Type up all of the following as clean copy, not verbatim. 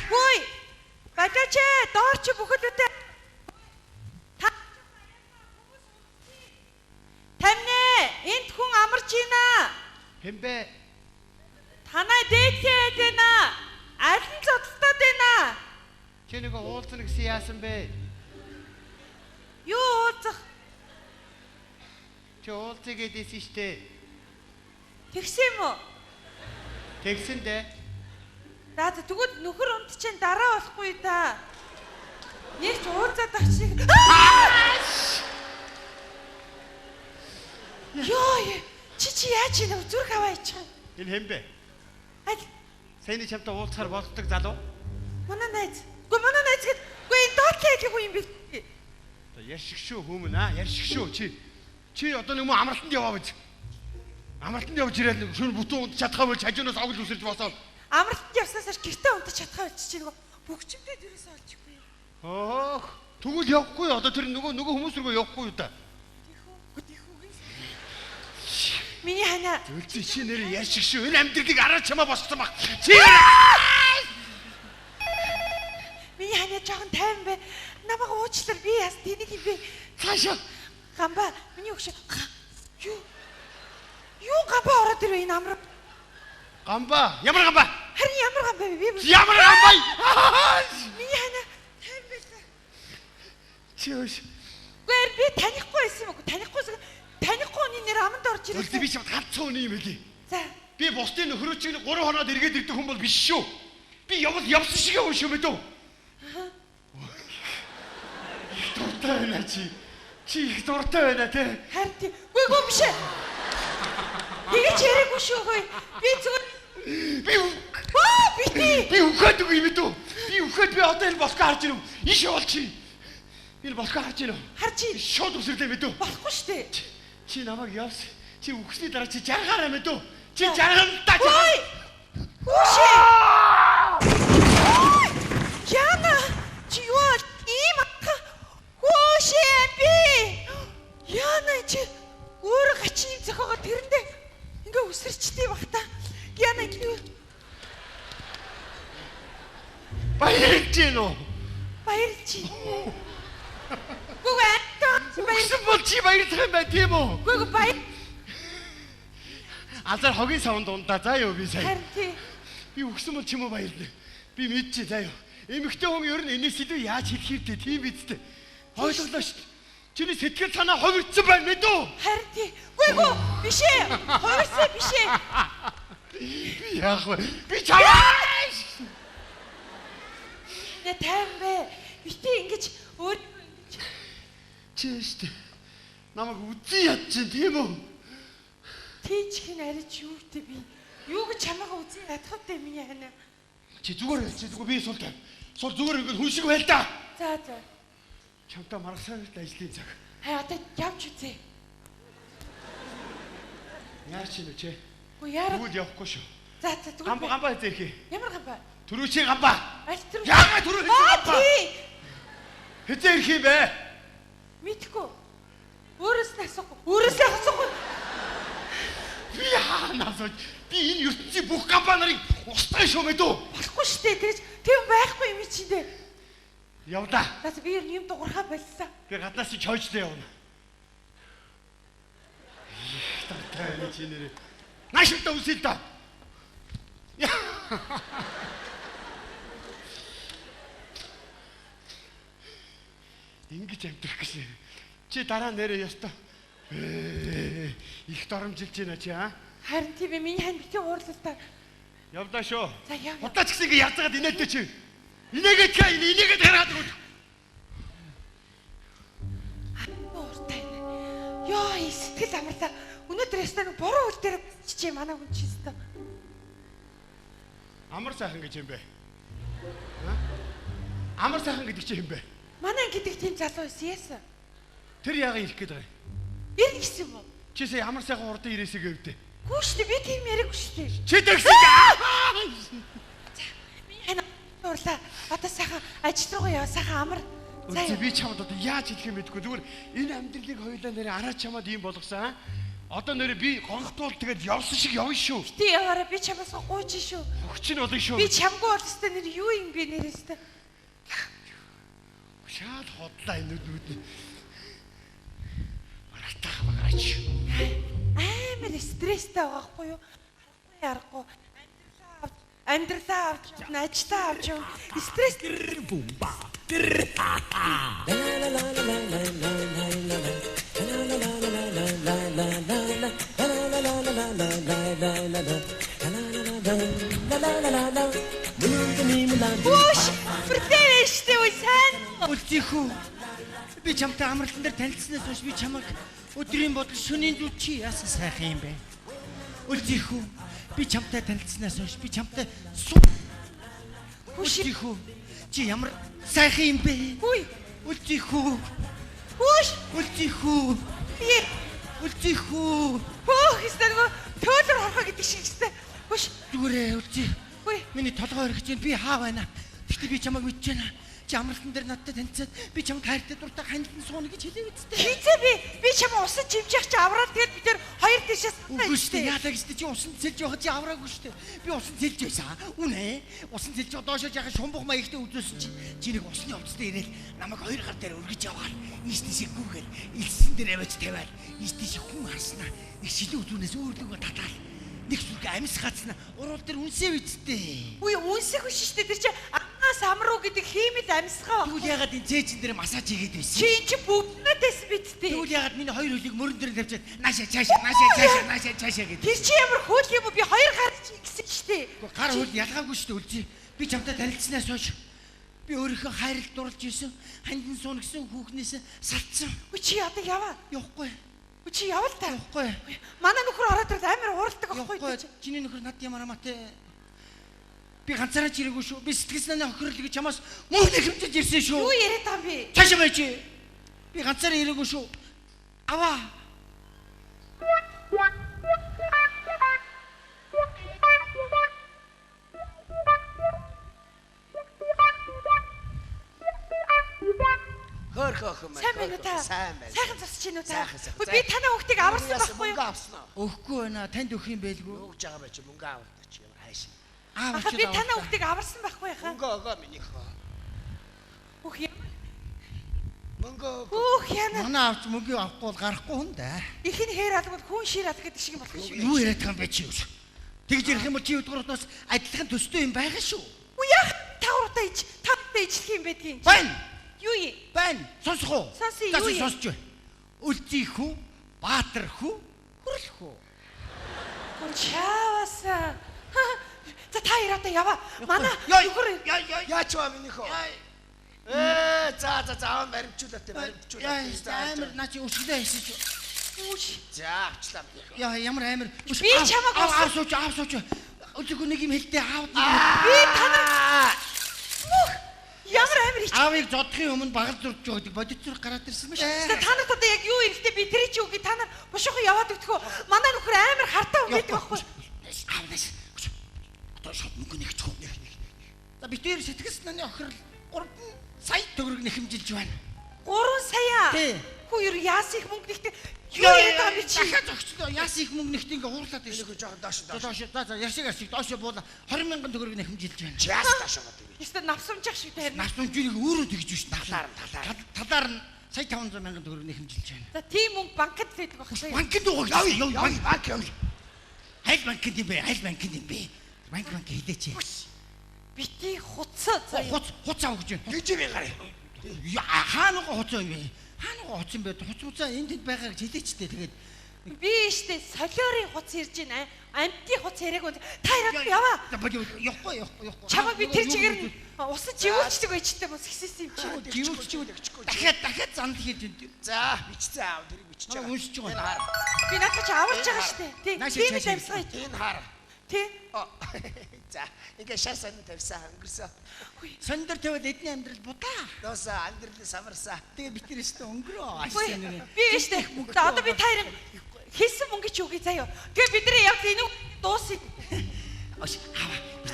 Хөөе. Бажаач доор чи бүхэлдээ. Тамнэ энд хүн амарч байна. Хэмбэ? Танай дээдсээ байна. Аль нь цоцтоод байна. Чи нэг уулзна гэсэн яасан бэ? Юу уулзах? Чи уулзъя гэдээсэн штэ. Тэгсэн юм уу? Тэгсэн дээ. За тэгвэл нөхөр унт чинь дараа болохгүй да. Нэг ч уулзаад авчих. Ёо, чи яаж ийм зүрх аваа ичих юм? Энэ хэн бэ? Аль? Саяны чамтай уулзахаар болдог залуу. Манай найз. Манай найз гэхгүй энэ доотлын айлын хүн юм бэ? Одоо яршиг шүү хүмүүн аа, яршиг шүү чи. Чи одоо нэг юм амралтанд яваа гэж. Амралтанд явж ирээд шүн бүтэн унт чадхаа болж хажуунаас огл үсэрч босоод. Амралтанд явснаас гэртээ унтаж чадхаа болчих чинь нөгөө бүгчмдээ дээрээс олчихгүй. Оох, тэгвэл явахгүй одоо тэр нөгөө хүмүүс рүү явахгүй юу та? Миний хана. Зөвлөж чи нэр яшиг шүү. Энэ амьдралыг араа чамаа босцсон баг. Чи. Миний хана жоохон тайван бай. Намайг уучлаар би яс тэнийг юм бэ? Цаашаа. Гамба, миний өгш. Юу гамба ороод ирвэ энэ амраа. Гамба, ямар гамба? Харин ямар гамба вэ? Би ямар гамба? Миний хана тайван байсан. Чөөш. Гэр би танихгүй байсан юм уу? Танихгүй хүний нэр аманд орж ирсэн. Үлдээ би чамд ганцхан үний юм хэлий. За. Би бусдын нөхрөөчийг 3 хоноод эргээд ирдэг хүн бол биш шүү. Би явсан шиг явна шүү мэдв. Их дуртай байна чи. Чи их дуртай байна те. Харин гүйгүй биш ээ. Тэгэж яриаггүй шүү хөөе. Би зүгээр би үхээд үгүй мэдв. Би үхээд би одоо энэ болохоо харж ирв. Иш явал чи. Энэ болохоо харж ирв. Харж ий. Шууд үсэрлээ мэдв. Болохгүй шүү дээ. Чи намайг явс. Чи үхсний дараа чи жаргаараа мэдв. Чи жаргантаа. Ой! Үшээ! Яна! Чи юу ийм атха? Үшээ би! Яна чи өөр гачин зохиогоо тэрэндээ ингээ үсэрчтэй бах та. Яна юу? Баярлж гин үү? Баярлж. Гүг Баярлсан бол чи баярлах юм байна тийм үү? Гүг баяр. Азар хогийн савн дундаа заа юу би сая. Харин тий. Би өгсөн бол чимээ баярлаа. Би мэдчихэ заа юу. Эмэгтэй хүн ер нь энэ сэдв яаж хэлэх вэ? Тийм биз дээ. Ойлголоо шүү. Чиний сэтгэл санаа ховигдсан байна мэд үү? Харин тий. Гүг биш ээ. Хойсоо биш ээ. Би яах вэ? Би чамаа. Нэ тайм бэ. Битээ ингэж өөр чиштэй. Намайг үзий ядчих тийм үү? Тийчхэн арич юу гэдэг би. Юу гэж чамаагаа үзий ядах вэ миний хана. Чи зүгээр би сул тав. Сул зүгээр ингэ хүн шиг байл та. За. Чамтай маргасаар ажлын цаг. Хай одоо явж үзье. Яар чи нүчээ? Үгүй яараа. Тэгвэл явахгүй шүү. За зүгээр. Гамба зэрхий. Ямар гамба? Төрөөчийн гамба. Аль тэр. Яагаад төрөөчийн гамба? Хэзээ ирэх юм бэ? Мэдхгүй. Өөрөөс нь асуухгүй. Би яанаас би энэ ертөнцийн бүх гамба нарыг устгах шүү мэдв. Болохгүй шүү дээ. Тэгэж тийм байхгүй юм чинь дээ. Явда. За би юм дуурхаа боллоо. Би гаднаас чи хойжлоо явна. Тань чи нэр. Нашилтаа үсэл та. Ингэж амтрах гэсэн. Чи дараа нэрээ ёстой. Их доромжилж байна чи аа. Харин тийм миний хань битээ уурлал та. Явдаа шүү. За яв. Удаач гэсэн ингэ язгаад инээдтэй чи. Инээгээд хараад өгөх. Ууртай. Ёо, сэтгэл амарлаа. Өнөөдөр ястаа буруу үйл дээр чичээ манай хүн чи өстө. Амар сайхан гэж юм бэ. Амар сайхан гэдэг чинь юм бэ? Манай гэдэг тийм залуу байсан яасан? Тэр яагаад ирэх гээд байгаа юм? Ирнэ гэсэн юм уу? Чи сая ямар сайхан урдан ирээсэй гэвдэ. Хүү штэ би тийм яриаггүй штэ. Чи тэгсэн. Хана урлаа. Одоо сайхан ажил руугаа яа сайхан амар. Үгүй би чамд одоо яаж хэлэх юм бэ? Зүгээр энэ амьдралыг хоёулаа нэрээ араа чамаад ийм болгосон аа. Одоо нэрээ би гонгтуул тэгээд явсан шиг явна шүү. Тий яваараа би чамаас гуйж шүү. Өгч нь болно шүү. Би чамгүй бол өстэй нэр юу юм бэ нэрээстэй. Шал хотлаа энэ нүд. Маратах багаач. Амар стресстэй байгаа хгүй юу? Харахгүй. Амьдралаа авч, ажлаа авч юу? Стресс бумба. Бүш бүртээштэй үе сайн. Үлзийхүү. Би чамтай амралтан дээр танилцсанаас хойш би чамайг өдрийн бодол шөнийн зүг чи яасан сайхан юм бэ? Үлзийхүү. Би чамтай танилцсанаас хойш би чамтай Үлзийхүү. Чи ямар сайхан юм бэ? Үгүй. Үлзийхүү. Бүш Үлзийхүү. би Үлзийхүү. хөөх эсвэл төөлөр хорхоо гэдэг шиг өстэй. Бүш Зүгээрээ үлзий. үгүй. Миний толгой өргөж байна. Би хаа байна. Гэхдээ би чамайг мэдэж байна. Чи амралтан дээр надтай танилцаад би чамд хайртай дуртай хандлан сууна гэж хэлээ үсттэй. Хийцээ би чам усаж живжих чи авраад тэгээд бид нэр хоёр дэшээс Үгүй шүү дээ. Яадаг шүү дээ. Чи усан цэлж явахад чи авраагүй шүү дээ. Би усан цэлж байсан. Үнэ? Усан цэлж доошоо жахаа шумбах маягтай үзүүлсэн чи нэг усны овцтой ирээл намайг хоёр гар дээр өргөж яваад ийш тийш гүгээр илсэн дээр аваач тавиад ийш тийш хүн харснаа. Нэг шилэн үзүүнээс өөрлөгөө татаал. Нэг сүрг амис гацна. Уруул дээр үнсээ бицтэй. үгүй үнсэх биш шүү дээ. Тэр чи анаас амруу гэдэг хиймэл амьсгаа. Тэгвэл ягаад энэ цээжин дээр массаж хийгээд байсан? Чи эн чи бүгднээс биттэй. Тэгвэл ягаад миний хоёр хөлийг мөрөн дээр тавьчаад нааша цаашаа гэдэг. Тэр чи ямар хөөл юм бэ? Би хоёр гар чи гисэн шүү дээ. Гар хөл ялгаагүй шүү дээ үлзий. Би чамтай танилцсанаас хойш би өөрийнхөө хайралд дурлж исэн, хандан суун гэсэн хүүхнээс салцсан. Үгүй чи одоо яваа. Явахгүй. Үгүй чи явал та. Явахгүй. Манай нөхөр ороод ирээд амар уралдаг аахгүй. Явахгүй. Чиний нөхөр над ямар амаатай. Би ганцаараа ч ирээгүй шүү. Би сэтгэл санааны охирлыг чамаас мөн нэхэмжиж ирсэн шүү. Юу яриад байгаа юм бэ? Цаашаа байж. Би ганцаараа ирээгүй шүү. Аваа. Хөрхөх мэн. Сайн байна уу та? Сайн байна. Сайхан засч гинүү та? Сайхан. Үгүй би танаа хүүхдийг аварсан байхгүй юу? Мөнгө авсан уу? Өгөхгүй байна. Танд өгөх юм байлгүй. Өгж байгаа байж мөнгө аваад чи ямар хайшин. Аха би танаа хүүхдийг аварсан байхгүй яхаа. Мөнгө өгөө минийхөө. Үх яа. Мөнгө өгөө. Үх яана. Манай авч мөнгө авахгүй бол гарахгүй хүн да. Ихний хээр алгад хүн шир алгад гэдэг шиг юм болох шүү. Юу яриад байгаа юм бэ чи юу? Тэгж ярих юм бол чи өдгөрөөс адилхан төстэй юм байгаа шүү. Үгүй яах тавруудаа ич тавтай ижлэх юм байдгийн. Байна. Юу юм? Байна. Сонсох уу? Сонсъё, За, юу юм? сонсч бай. Үлзийхүү, баатархүү, хүрлэхүү. Гүн чааваса. За та ярата яваа. Манай Ёй. нөхөр Яач ба минийхөө. За баримжуулаатай баримжуулаа. Амар наа чи өсгөлөө хийсэн чи. үүш. За авчлаа минийхөө. Яа ямар амар. Би чамайг авсууч. Үлзийхүү нэг юм хэлтэй аавд. Би танаа ямар амир ич. Аавыг зодохын өмнө багал зурж байгаа гэдэг бодит зүрх гараад ирсэн мэт. Та нарт одоо яг юу ихтэй би тэр чи үгүй та нар бушуухан яваад өгдөхөө. Манай нөхөр амар хартаа өгдөг байхгүй. Аавнаас. Одоо шууд мөнгө нэгтгэв. За би тэр сэтгэл санааны охирол 3 сая төгрөг нэхэмжилж байна. 3 сая. Тий. Хүү юу яас их мөнгө нэгтэй. Юу яриад байгаа би чи? Дахиад зогчлоо. Яас их мөнгө нэгт ингээ уурлаад байна. Минийхөө жоохон доош. За яшиг доошо буула 20 мянган төгрөг нэхэмжилж байна. Чаас таашаа гэдэг. Яста навсамжих шиг таарна. Нас үнжирийг өөрөө тэгж биш Талаар. талаар нь сая 500 мянган төгрөг нэхэмжилж байна. За тийм мөнгө банкд байдаг багсаа. Банкнд өгөө. Банк. Хайл банкнд юм бэ? Банк хилээч. Бити хуцаа заяа. Хуц авах гэж байна. Гэж би гараа. Хаанаа хуц юм бэ? Хаанаа хуц юм бэ? Хуцаа энд байгаа гэж хэлээчтэй тэгээд Би штэ солиорын хуц ирж байна. Амтын хуц яриаг та яраад яваа. Явахгүй. Чамаг би тэр чигээр нь усаж живүүлчихдэг байчтай бас хэсэсэн юм чи. Живүүлчих. Дахиад зандал хийж байна. За бичсэн аав тэрийг бичиж Чамаг байгаа. уншиж байгаа. Энэ хар. Би надад ч аварч байгаа штэ. Тийм Наашаа тийм цаашаа амьсгаа. Энэ хар. Тий? За, ингээ шар сонин тавьсан өнгөрсөн. Сондөр тавиад эдний амьдрал будаа. Доосоо амьдралын самарсан. Тэгээ бид тэр өстө өнгөрөө Үгүй, ашиг нэрээ. би штэ. За одоо би таарин хийсэн мөнгө чи үгүй заяа. Тэгээ бидний яг энийг дуусыг. Ош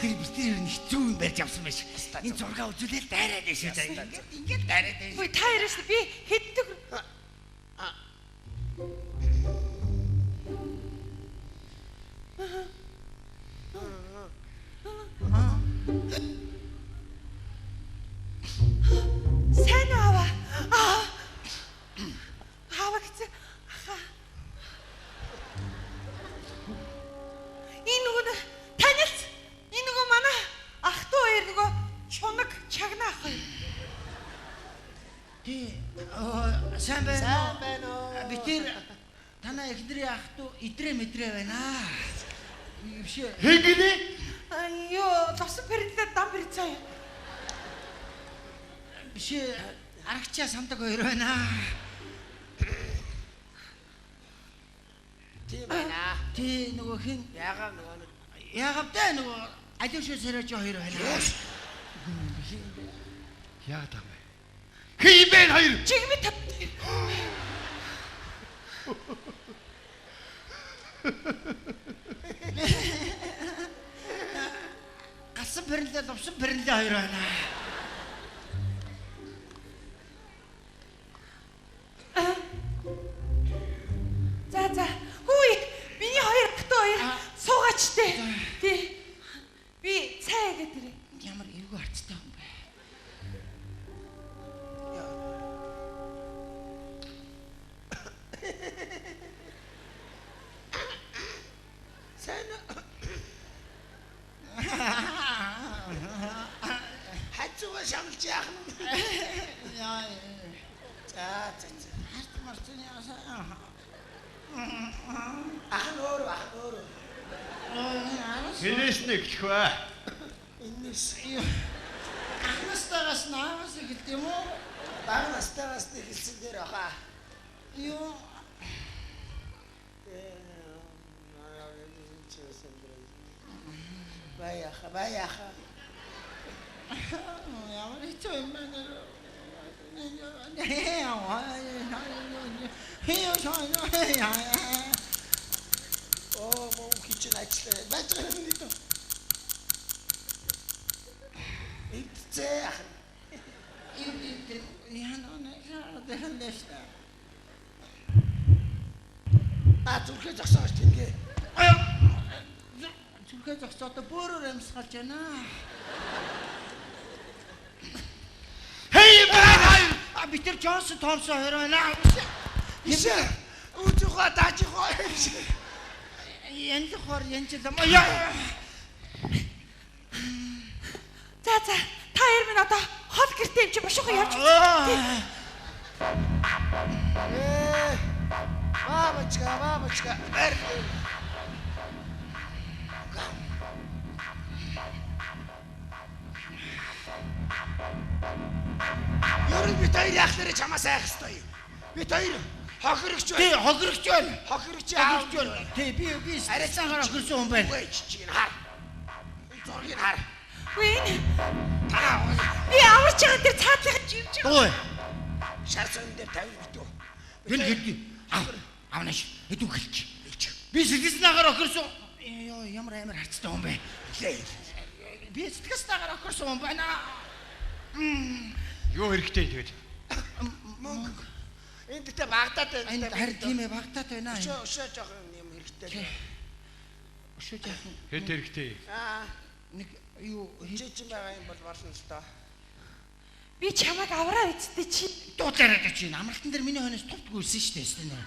бид тэр ер нь хэцүү юм барьж авсан байж. Энэ зураг үзүүлээд дайраад байшаа за ингээд дайраад байшаа. Үгүй та яриш би хэддэг. Сайн аваа. Аваа гэсэн. Энэ нөгөө танилц. Энэ нөгөө манай ах トゥ хоёр нөгөө чунаг чагна ах хоёр. Тий сайн байна. Сайн байна уу? Би тэр танаа эхнэрийн ах トゥ идрээ мэдрээ байна. Биш ээ. Хэгнэ? Айё, тос пердэ дам перцаа. Биш ээ. Арагчаа самдаг хоёр байна. Тийм байна. Тий нөгөө хин Яагаад нөгөө нэг яагавтай нөгөө алиушаа сэрэж хоёр байна. Яа даа мэ. Хий бэн хоёр. Чигми тав. Гасан бэрнлээ, лувсан бэрнлээ хоёр байна. За. Хүй, миний хоёр ах トゥ хоёр суугаачтэй. Тий. Би цай гэдэг. Ямар эвгүй арцтай юм бэ? сайн хацгаа шамлж яах нь. Яа. За. Харт марцны ясаа. Ах нь өөр. Хинээс нэг гэх бай. Энэс Ахнастагаас наавас ихэлт юм уу? баг настагаас нэг хэлсэн дээр баха. Юу? Баяха. Ямар хэцүү юм бэ? Оо, мөн кичэн ажиллаа. Бачгаа юм дito. Итцээ ах. Зүрхээ зогсоож тэнгээ. Зүрхээ зогсоод бөөрөөр амьсгалж байна. Хий бэн хоёр. Би тэр Джонсон Томсон хоёр байна. Ишээ. Үчуха таажихоо. Янзхор янзлам. За. Та хоёр минь одоо хол гэртээ юм чи бошгоо явж. Бабочка. Ер нь бид хоёр яах нэрэ чамаас айх хэвээр юм. Бид хоёр хохирогч Тий, байна. хохирогч байна. Хохирогч Хохирогч байна. Тий, би арайцаагаар хохирсон хүн байна. Үгүй чинь хар. Зургийг хар. Үгүй. Таа. Би аварч байгаа тэр цаадлахад живж. Ой. Шар сон дээр 50 битүү. Гэн хэдий. Авнаш. Хэдүү хэлчих. Би сэтгэснаагаар хохирсон. Ёо, ямар амар харцтай хүн бэ. Би сэтгэснаагаар хохирсон хүн байна. Юу хэрэгтэй тэгээд? Мөнгө. Энд тэ багтаад байна. Энд харин тийм ээ багтаад байна. Өшөө жоох юм хэрэгтэй. Өшөө яах вэ? Хэд хэрэгтэй? Нэг юу Жижиг байгаа юм бол болно л доо. Би чамайг авраа үсттэй чи. дуудлаараад чинь амралтан дээр миний хойноос товтгүй ирсэн шүү дээ стэнэ.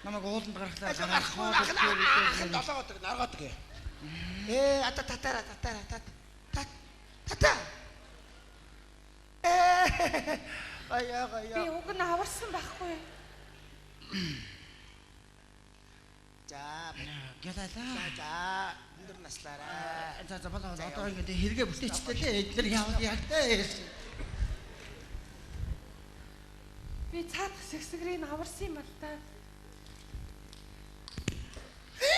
Намайг ууланд гаргалаа Ахын долоогодог наргоодог. Ата татара. Тата. Би уг нь аварсан байхгүй. За. Гэлалаа. Өндөр наслаарай. За болоо одоо ингэ хэрэгэ бүтээчтэй лээ. Эдгээр яалтаа. Би цаадах сэгсгрийг аварсан юм бол та.